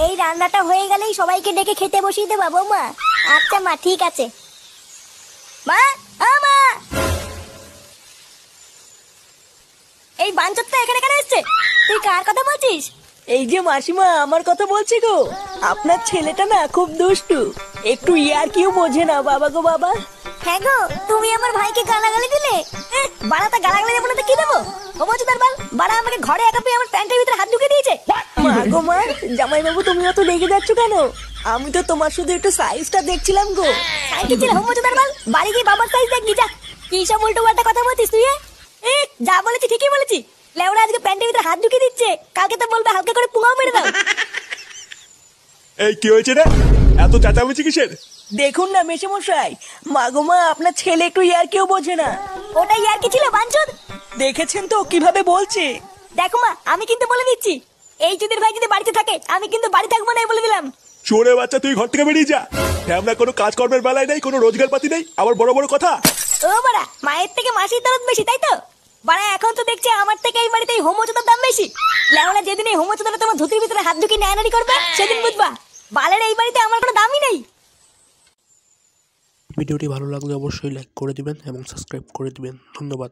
এই রান্নাটা হয়ে গেলেই সবাইকে ডেকে খেতে বসিয়ে দেবো বৌমা। আচ্ছা মা, ঠিক আছে। মা, মা, এই বাঞ্চতটা এখানে কেন এসছে? তুই কার কথা বলছিস? এই যে মাসিমা, আমার কথা বলছি গো। আপনার ছেলেটা না খুব দুষ্টু, একটু ইয়ার কিউ বোঝে না বাবা গো বাবা। হ্যাঁ গো, তুমি আমার ভাইকে গালাগালি দিলে। বাড়াটা গালাগালি দেবো না তো কি দেবো? ও বলছো তার বাল বাড়া আমাকে ঘরে একা পেয়ে আমার প্যান্টের ভিতরে হাত ঢুকে দিয়েছে। মা গো মা, জামাই বাবু তুমি অত রেগে যাচ্ছ কেন? আমি তো তোমার শুধু একটু সাইজটা দেখছিলাম গো। কি ছিল হোম তার বাল? বাড়ি গিয়ে বাবার সাইজ দেখবি যা। কি সব উল্টো পাল্টা কথা বলছিস তুই? যা বলেছি ঠিকই বলেছি। লেওরা আজকে প্যান্টের ভিতরে হাত ঢুকে দিচ্ছে, কালকে তো বলবে হালকা করে পুঙাও মেরে দাও। এই কি হয়েছে রে? এত চেঁচামেচি কিসের? দেখুন না মেশামশাই, মা গো মা, আপনার ছেলে একটু ইয়ার কিউ বোঝে না। ওটাই আর কি ছিল বাঞ্চদ? দেখেছেন তো কিভাবে বলছে। দেখো মা, আমি কিন্তু বলে দিচ্ছি, এই চুদির ভাই যদি বাড়িতে থাকে আমি কিন্তু বাড়ি থাকবো না, বলে দিলাম। চোরে বাচ্চা, তুই ঘর থেকে বেরিয়ে যা। আমরা কোনো কাজকর্মের বেলায় নেই, কোনো রোজগার পাতি নেই, আবার বড় বড় কথা। ও বাড়া, মায়ের থেকে মাসির দরদ বেশি, তাই তো? বাড়া এখন তো দেখছি আমার থেকে এই বাড়িতে হোমোচোদার দাম বেশি। লেওনা যেদিন এই হোমোচোদারা তোমার ধুতির ভিতরে হাত ঢুকিয়ে নেয়ানারি করবে সেদিন বুঝবা বালের এই বাড়িতে আমার কোনো দামই নেই। ভিডিওটি ভালো লাগলে অবশ্যই লাইক করে দিবেন এবং সাবস্ক্রাইব করে দিবেন। ধন্যবাদ।